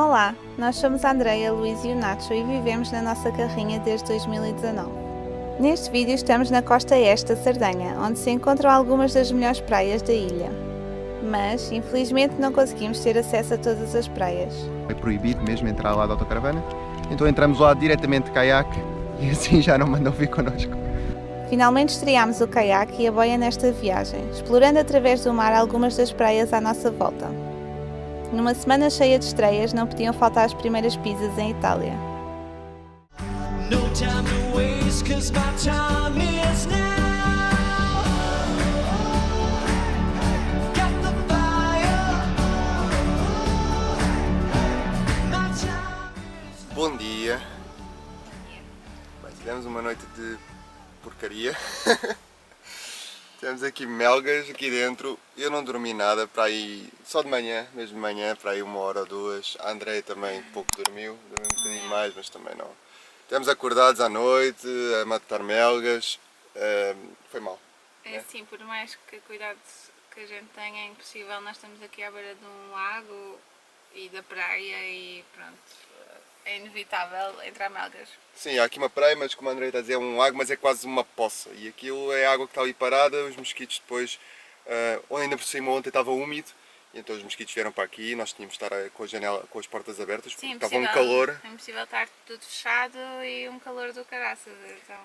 Olá, nós somos a Andreia, Luís e o Nacho e vivemos na nossa carrinha desde 2019. Neste vídeo estamos na costa este da Sardenha, onde se encontram algumas das melhores praias da ilha. Mas, infelizmente, não conseguimos ter acesso a todas as praias. É proibido mesmo entrar lá da autocaravana, então entramos lá diretamente de caiaque e assim já não mandam vir connosco. Finalmente estreámos o caiaque e a boia nesta viagem, explorando através do mar algumas das praias à nossa volta. Numa semana cheia de estreias, não podiam faltar as primeiras pizzas em Itália. No time to waste, 'cause my time is now. Got the fire. My time. Bom dia. Bem, tivemos uma noite de porcaria. Tivemos aqui melgas aqui dentro. Eu não dormi nada, para aí só de manhã, mesmo de manhã, para aí 1 hora ou 2. A Andreia também pouco dormiu um bocadinho mais, mas também não. Estivemos acordados à noite, a matar melgas. Foi mal. É assim, por mais que cuidado que a gente tenha, é impossível. Nós estamos aqui à beira de um lago e da praia e pronto, é inevitável entrar melgas. Sim, há aqui uma praia, mas como a Andreia está a dizer, é um lago, mas é quase uma poça. E aquilo é água que está ali parada, os mosquitos depois, ainda por cima ontem estava úmido, e então os mosquitos vieram para aqui, nós tínhamos de estar com a janela, com as portas abertas, porque estava um calor. É impossível estar tudo fechado e um calor do caraças, então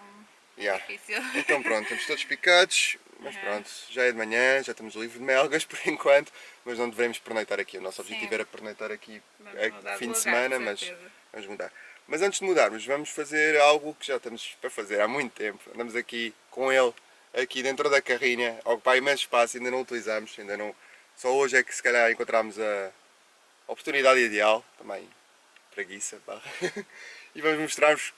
Yeah. é difícil. Então pronto, estamos todos picados, mas pronto, já é de manhã, já estamos livres de melgas por enquanto, mas não devemos pernoitar aqui. O nosso objetivo era pernoitar aqui fim de semana, mas vamos mudar. Mas antes de mudarmos, vamos fazer algo que já estamos para fazer há muito tempo. Andamos aqui com ele, aqui dentro da carrinha, a ocupar imenso espaço, ainda não utilizamos, ainda não. Só hoje é que se calhar encontramos a oportunidade ideal, também preguiça, pá. E vamos mostrar-vos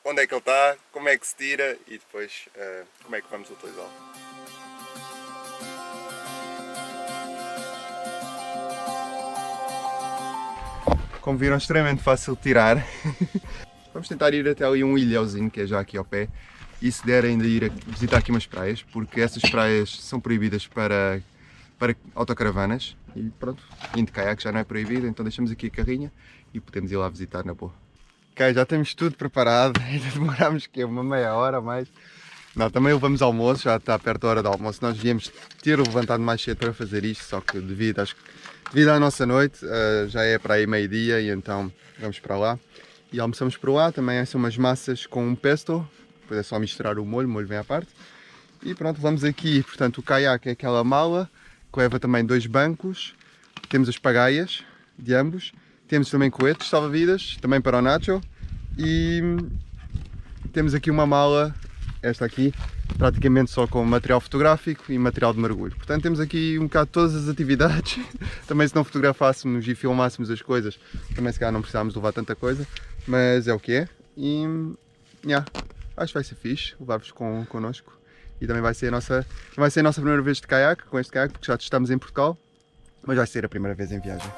onde é que ele está, como é que se tira e depois como é que vamos utilizá-lo. Como viram, extremamente fácil de tirar. Vamos tentar ir até ali um ilhauzinho que é já aqui ao pé e se der ainda ir visitar aqui umas praias, porque essas praias são proibidas para autocaravanas e pronto, indo de caiaque já não é proibido, então deixamos aqui a carrinha e podemos ir lá visitar na boa. Ok, já temos tudo preparado, ainda demorámos que uma meia hora a mais. Não, também levamos almoço, já está perto da hora do almoço, nós devíamos ter levantado mais cedo para fazer isto, só que devido à nossa noite, já é para aí meio-dia e então vamos para lá. E almoçamos por lá, também são umas massas com um pesto, depois é só misturar o molho vem à parte. E pronto, vamos aqui, portanto o caiaque é aquela mala, que leva também 2 bancos, temos as pagaias de ambos, temos também coetes salva-vidas, também para o Nacho, e temos aqui uma mala, esta aqui, praticamente só com material fotográfico e material de mergulho. Portanto temos aqui um bocado todas as atividades, também se não fotografássemos e filmássemos as coisas, também se calhar não precisávamos levar tanta coisa, mas é o que é, e acho que vai ser fixe levar-vos connosco. E também vai ser a nossa primeira vez de caiaque, com este caiaque, porque já testamos em Portugal, mas vai ser a primeira vez em viagem.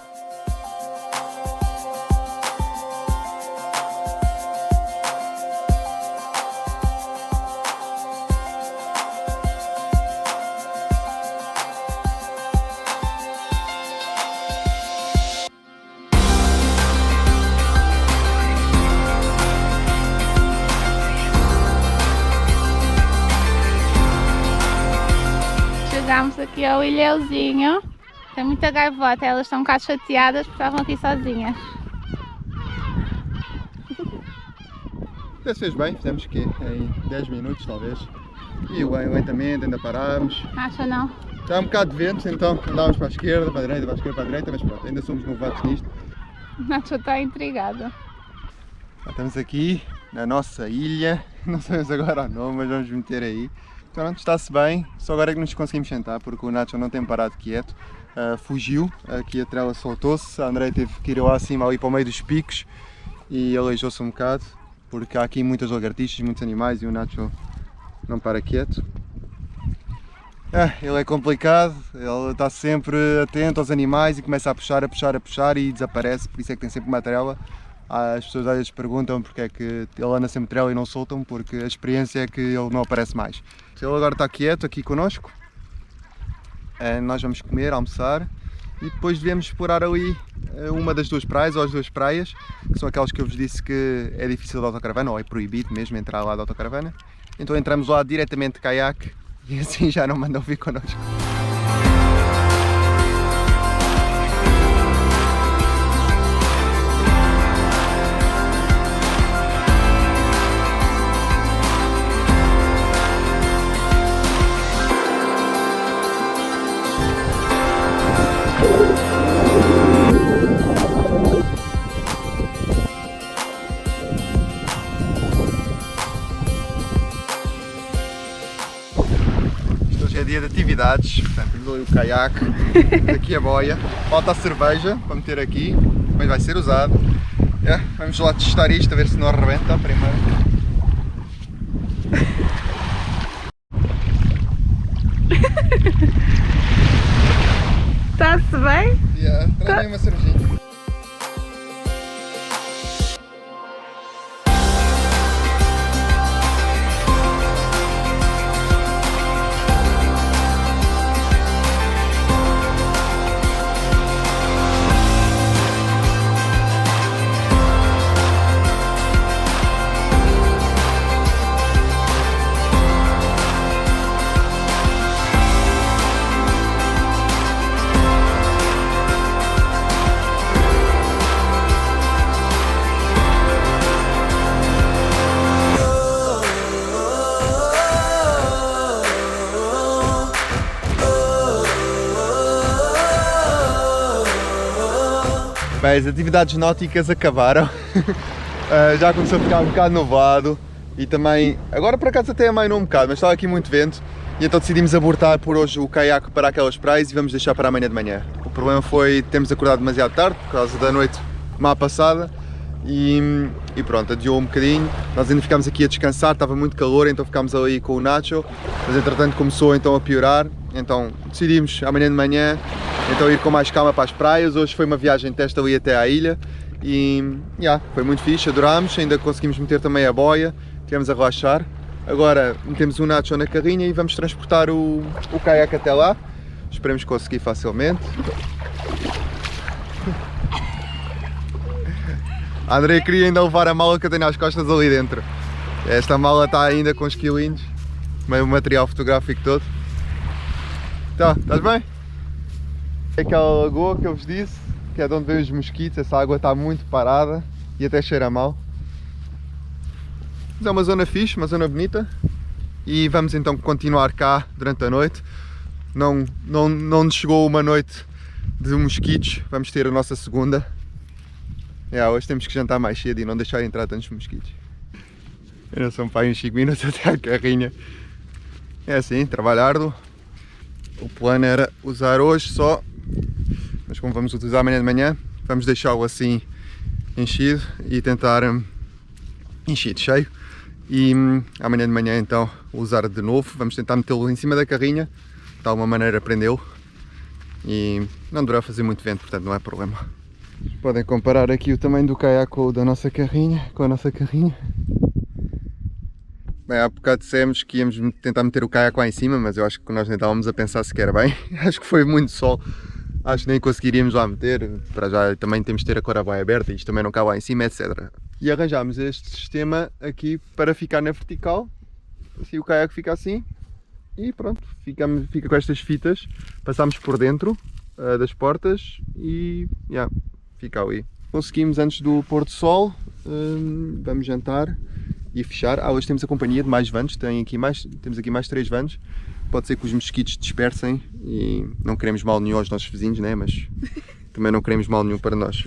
Chegámos aqui ao ilhauzinho, tem muita gaivota, elas estão um bocado chateadas porque estavam aqui sozinhas. Já se fez bem, fizemos que em 10 minutos talvez, e lentamente ainda parámos. Acha não? Está um bocado de vento, então andávamos para a esquerda, para a direita, para a esquerda, para a direita, mas pronto, ainda somos novatos nisto. O Nacho está intrigado. Já estamos aqui na nossa ilha, não sabemos agora o nome, mas vamos meter aí. Pronto, está-se bem, só agora é que nos conseguimos sentar porque o Nacho não tem parado quieto, fugiu, aqui a trela soltou-se, a Andreia teve que ir lá acima, ali para o meio dos picos e aleijou-se um bocado porque há aqui muitas lagartixas, muitos animais e o Nacho não para quieto. Ele é complicado, ele está sempre atento aos animais e começa a puxar e desaparece, por isso é que tem sempre uma trela. As pessoas às vezes perguntam porque é que ele anda sempre trela e não soltam, porque a experiência é que ele não aparece mais. Ele agora está quieto aqui connosco, nós vamos comer, almoçar e depois devemos explorar ali uma das duas praias, ou as duas praias, que são aquelas que eu vos disse que é difícil de autocaravana, ou é proibido mesmo entrar lá de autocaravana. Então entramos lá diretamente de caiaque e assim já não mandam vir connosco. É dia de atividades, portanto temos ali o caiaque, aqui a boia, falta a cerveja para meter aqui, mas vai ser usado. Vamos lá testar isto, a ver se não arrebenta primeiro. Está-se bem? Traz uma cervejinha. Bem, as atividades náuticas acabaram, já começou a ficar um bocado nublado e também, agora por acaso até amainou um bocado, mas estava aqui muito vento e então decidimos abortar por hoje o caiaque para aquelas praias e vamos deixar para amanhã de manhã. O problema foi termos acordado demasiado tarde por causa da noite má passada e pronto, adiou um bocadinho. Nós ainda ficámos aqui a descansar, estava muito calor, então ficámos ali com o Nacho, mas entretanto começou então a piorar, então decidimos amanhã de manhã então ir com mais calma para as praias. Hoje foi uma viagem de teste ali até à ilha e foi muito fixe, adorámos, ainda conseguimos meter também a boia, estivemos a relaxar. Agora metemos o Nacho na carrinha e vamos transportar o caiaque até lá, esperemos conseguir facilmente. A Andrea queria ainda levar a mala que eu tenho às costas ali dentro. Esta mala está ainda com os quilinhos, meio material fotográfico todo. Então, estás bem? É aquela lagoa que eu vos disse, que é de onde vêm os mosquitos, essa água está muito parada e até cheira mal. Mas é uma zona fixe, uma zona bonita e vamos então continuar cá durante a noite. Não nos chegou uma noite de mosquitos, vamos ter a nossa segunda. Hoje temos que jantar mais cedo e não deixar entrar tantos mosquitos. Ainda são para aí uns 5 minutos até a carrinha. É assim, trabalho árduo. O plano era usar hoje só, mas como vamos utilizar amanhã de manhã, vamos deixá-lo assim enchido e tentar enchido, cheio. E amanhã de manhã então usar de novo, vamos tentar metê-lo em cima da carrinha, de alguma maneira prendê-lo. E não deverá fazer muito vento, portanto não é problema. Podem comparar aqui o tamanho do caiaque com o da nossa carrinha, Bem, há bocado dissemos que íamos tentar meter o caiaque lá em cima, mas eu acho que nós nem estávamos a pensar sequer bem. Acho que foi muito sol, acho que nem conseguiríamos lá meter. Para já também temos de ter a claraboia aberta, isto também não cabe lá em cima, etc. E arranjámos este sistema aqui para ficar na vertical, assim o caiaque fica assim e pronto, fica com estas fitas, passamos por dentro das portas e fica ali. Conseguimos antes do pôr do sol, vamos jantar e fechar. Hoje temos a companhia de mais vans, temos aqui mais 3 vans. Pode ser que os mosquitos dispersem e não queremos mal nenhum aos nossos vizinhos, né? Mas também não queremos mal nenhum para nós.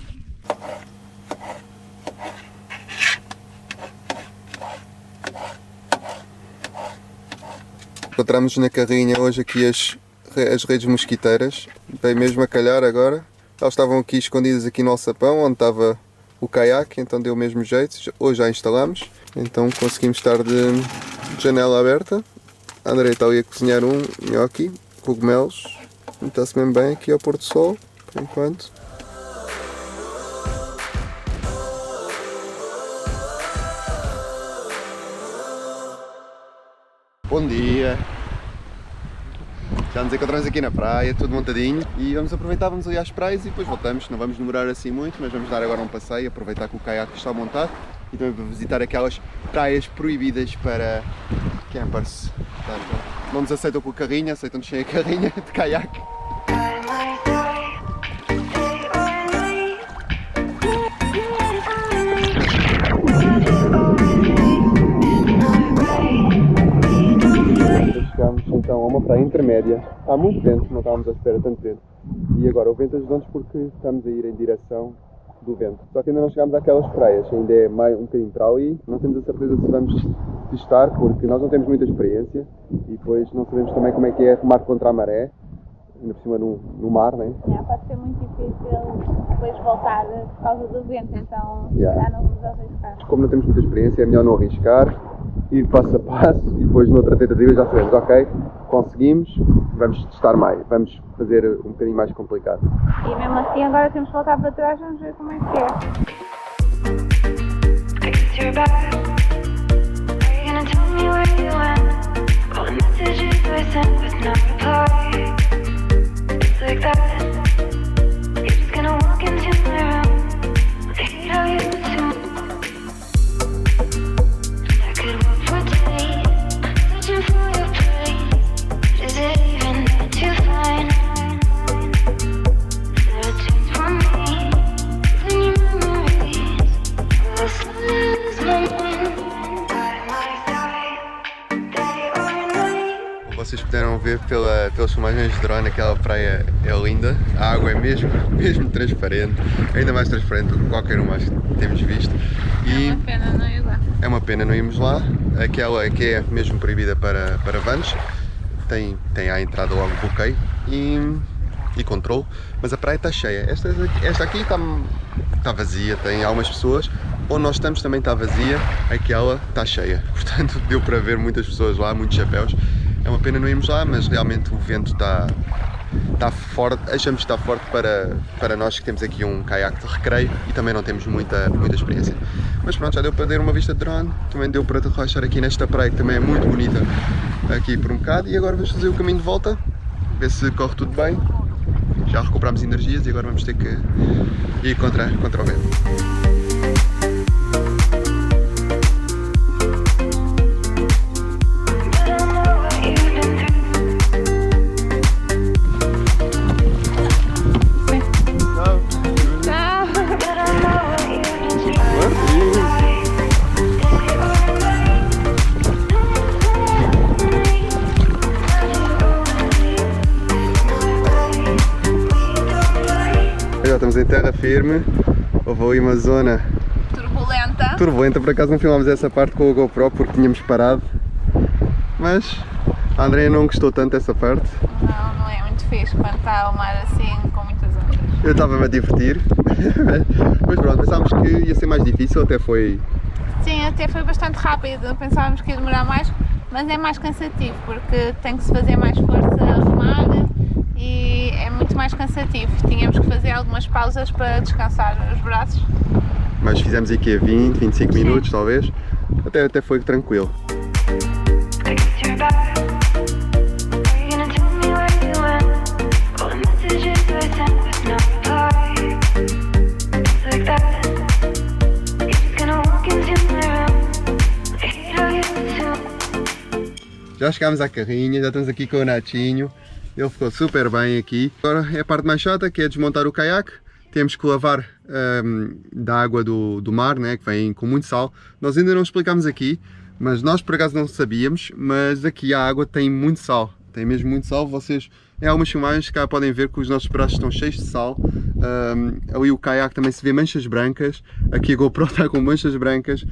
Encontramos na carrinha hoje aqui as redes mosquiteiras, bem mesmo a calhar agora. Elas estavam aqui escondidas aqui no alçapão, onde estava o caiaque, então deu o mesmo jeito. Hoje já instalamos, então conseguimos estar de janela aberta. A Andrea está ali a cozinhar um nhoque, cogumelos, está-se mesmo bem aqui ao pôr do sol, por enquanto. Bom dia! Já nos encontramos aqui na praia, tudo montadinho, e vamos aproveitar, vamos ali às praias e depois voltamos. Não vamos demorar assim muito, mas vamos dar agora um passeio, aproveitar que o caiaque está montado e também para visitar aquelas praias proibidas para campers. Portanto, não nos aceitam com a carrinha, aceitam-nos sem a carrinha de caiaque. Chegámos então a uma praia intermédia. Há muito vento, não estávamos à espera tanto vento. E agora o vento ajuda-nos porque estamos a ir em direção do vento. Só que ainda não chegámos àquelas praias, ainda é mais um bocadinho para ali. Não temos a certeza se vamos testar porque nós não temos muita experiência e depois não sabemos também como é que é remar contra a maré, ainda por cima no mar, não é? Pode ser muito difícil depois voltar por causa do vento, então já não vamos arriscar. Como não temos muita experiência, é melhor não arriscar, ir passo a passo e depois noutra tentativa já sabemos, ok, conseguimos, vamos testar mais, vamos fazer um bocadinho mais complicado. E mesmo assim agora temos que voltar para trás, vamos ver como é que é. Vocês puderam ver pelas filmagens de drone, aquela praia é linda, a água é mesmo transparente, ainda mais transparente do que qualquer uma que temos visto. E É uma pena não ir lá. é uma pena não irmos lá, aquela que é mesmo proibida para vans, tem à entrada logo bloqueio e controle, mas a praia está cheia. Esta aqui está vazia, tem algumas pessoas. Onde nós estamos também está vazia, aquela está cheia, portanto deu para ver muitas pessoas lá, muitos chapéus. É uma pena não irmos lá, mas realmente o vento está forte, achamos que está forte para nós que temos aqui um caiaque de recreio e também não temos muita experiência. Mas pronto, já deu para ter uma vista de drone, também deu para relaxar aqui nesta praia que também é muito bonita aqui por um bocado, e agora vamos fazer o caminho de volta, ver se corre tudo bem. Já recuperamos energias e agora vamos ter que ir contra o vento. Já estamos em terra firme, houve ali uma zona turbulenta, por acaso não filmámos essa parte com a GoPro porque tínhamos parado, mas a Andrea não gostou tanto dessa parte. Não é muito fixe quando está o mar assim com muitas ondas. Eu estava-me a divertir, mas pronto, pensámos que ia ser mais difícil, até foi... Sim, até foi bastante rápido, pensávamos que ia demorar mais, mas é mais cansativo porque tem que se fazer mais força a remar e é muito mais cansativo. Tínhamos que fazer algumas pausas para descansar os braços. Mas fizemos aqui a 20, 25 minutos talvez, até foi tranquilo. Já chegámos à carrinha, já estamos aqui com o Natinho, ele ficou super bem aqui. Agora é a parte mais chata, que é desmontar o caiaque. Temos que lavar da água do mar, né, que vem com muito sal. Nós ainda não explicámos aqui, mas nós por acaso não sabíamos, mas aqui a água tem muito sal, tem mesmo muito sal. Vocês, em algumas filmagens, cá podem ver que os nossos braços estão cheios de sal. Ali o caiaque também se vê manchas brancas, aqui a GoPro está com manchas brancas.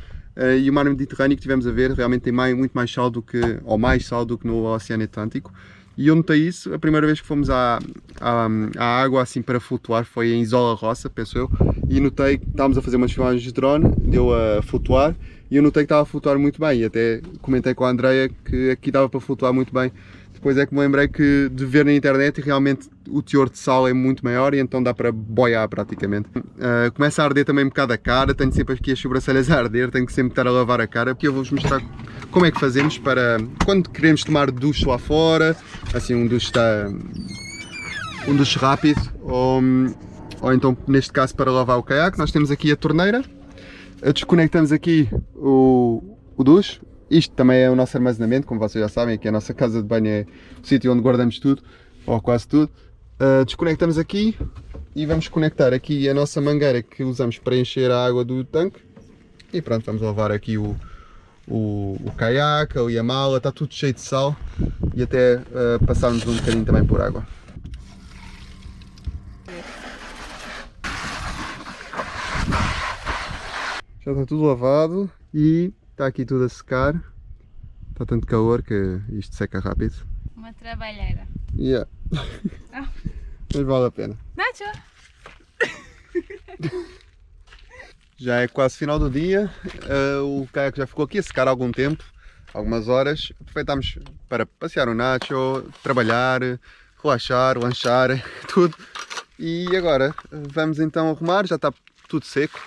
E o mar Mediterrâneo que tivemos a ver realmente tem muito mais sal do que, ou mais sal do que no Oceano Atlântico. E eu notei isso, a primeira vez que fomos à água assim para flutuar foi em Isola Rossa, penso eu, e notei que estávamos a fazer umas filmagens de drone, deu a flutuar, e eu notei que estava a flutuar muito bem, e até comentei com a Andrea que aqui dava para flutuar muito bem. depois é que me lembrei que de ver na internet e realmente o teor de sal é muito maior e então dá para boiar praticamente. Começa a arder também um bocado a cara, tenho sempre aqui as sobrancelhas a arder, tenho que sempre estar a lavar a cara, porque eu vou-vos mostrar como é que fazemos para quando queremos tomar duche lá fora, assim um duche rápido, ou então neste caso para lavar o caiaque. Nós temos aqui a torneira, desconectamos aqui o duche. Isto também é o nosso armazenamento, como vocês já sabem, aqui a nossa casa de banho é o sítio onde guardamos tudo, ou quase tudo. Desconectamos aqui e vamos conectar aqui a nossa mangueira que usamos para encher a água do tanque. E pronto, vamos lavar aqui o caiaque e a mala, está tudo cheio de sal e até passarmos um bocadinho também por água. Já está tudo lavado e está aqui tudo a secar. Está tanto calor que isto seca rápido. Uma trabalheira. Yeah. Mas vale a pena. Nacho! Já é quase final do dia, o caiaque já ficou aqui a secar há algum tempo, algumas horas. Aproveitámos para passear o Nacho, trabalhar, relaxar, lanchar, tudo. E agora vamos então arrumar, já está tudo seco.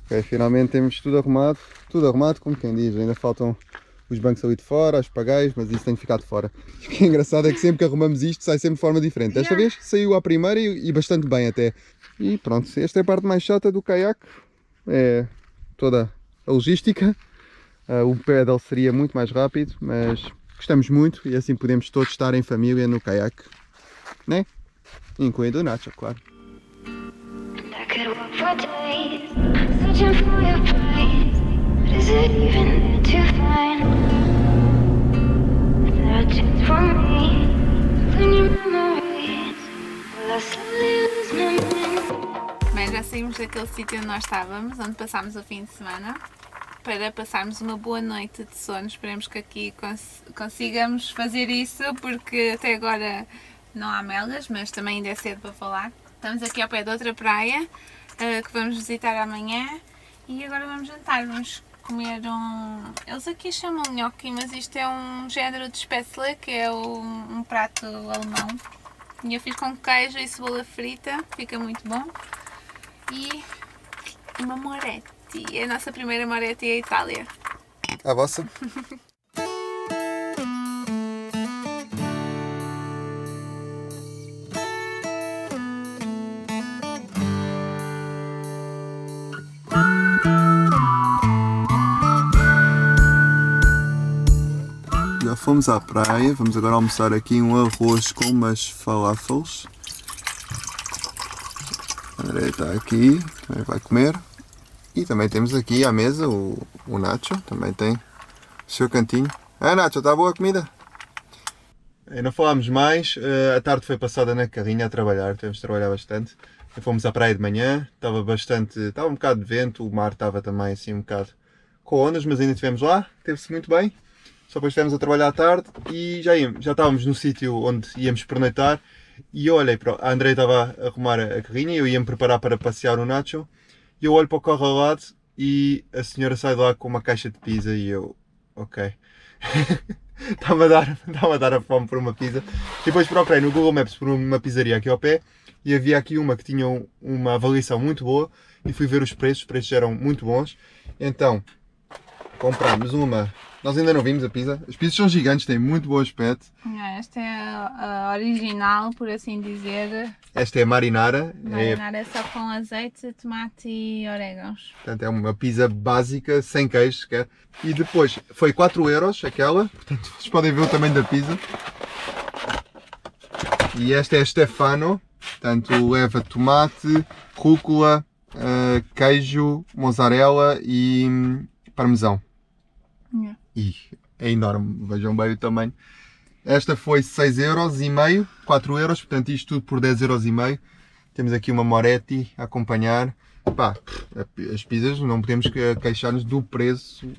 Ok, finalmente temos tudo arrumado como quem diz, ainda faltam os bancos ali de fora, os pagaios, mas isso tem que ficar de fora. E o que é engraçado é que sempre que arrumamos isto sai sempre de forma diferente. Desta vez saiu à primeira e bastante bem até. E pronto, esta é a parte mais chata do caiaque, é toda a logística. O pedal seria muito mais rápido, mas gostamos muito e assim podemos todos estar em família no caiaque, né? Incluindo o Nacho, claro. I could walk for days, searching for your place. But is it even there to find? There are chance for me to clean your memories. Will I slowly lose my mind? Bem, já saímos daquele sítio onde nós estávamos, onde passámos o fim de semana, para passarmos uma boa noite de sono. Esperemos que aqui consigamos fazer isso, porque até agora não há melgas, mas também ainda é cedo para falar. Estamos aqui ao pé de outra praia, que vamos visitar amanhã, e agora vamos jantar, vamos comer eles aqui chamam gnocchi, mas isto é um género de spätzle, que é um prato alemão, e eu fiz com queijo e cebola frita, fica muito bom, e uma moretti, é a nossa primeira moretti à Itália. A vossa? Já fomos à praia, vamos agora almoçar aqui um arroz com umas falafels. A André está aqui, também vai comer. E também temos aqui à mesa o Nacho, também tem o seu cantinho. Nacho, está boa a comida? Não falámos mais, a tarde foi passada na carrinha a trabalhar, tivemos de trabalhar bastante. Fomos à praia de manhã, estava um bocado de vento, o mar estava também assim um bocado com ondas, mas ainda estivemos lá, teve-se muito bem. Só depois estivemos a trabalhar à tarde e já estávamos no sítio onde íamos pernoitar e eu olhei para a André estava a arrumar a carrinha e eu ia-me preparar para passear o Nacho e eu olho para o carro ao lado e a senhora sai de lá com uma caixa de pizza e eu, ok, estava a dar a fome por uma pizza. E depois procurei no Google Maps por uma pizzaria aqui ao pé e havia aqui uma que tinha uma avaliação muito boa e fui ver os preços eram muito bons, então comprámos uma. Nós ainda não vimos a pizza. As pizzas são gigantes, têm muito bom aspecto. Esta é a original, por assim dizer. Esta é a marinara. Marinara é só com azeite, tomate e orégãos. Portanto, é uma pizza básica, sem queijo sequer. E depois foi 4€ aquela. Portanto, vocês podem ver o tamanho da pizza. E esta é a Stefano. Portanto, leva tomate, rúcula, queijo, mozzarella e parmesão. Yeah. E é enorme, vejam bem o tamanho. Esta foi 6,5€, 4€, portanto isto tudo por 10,5€. Temos aqui uma moretti a acompanhar. Pá, as pizzas não podemos queixar-nos do preço,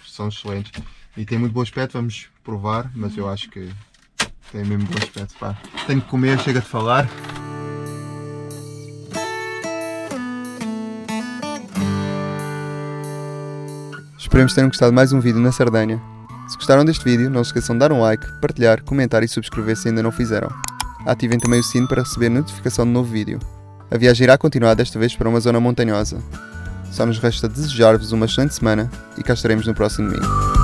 são excelentes. E tem muito bom aspecto, vamos provar, mas eu acho que tem mesmo bom aspecto, pá. Tenho que comer, chega de falar. Esperemos que tenham gostado de mais um vídeo na Sardenha. Se gostaram deste vídeo, não se esqueçam de dar um like, partilhar, comentar e subscrever se ainda não fizeram. Ativem também o sino para receber notificação de novo vídeo. A viagem irá continuar desta vez para uma zona montanhosa. Só nos resta desejar-vos uma excelente semana e cá estaremos no próximo domingo.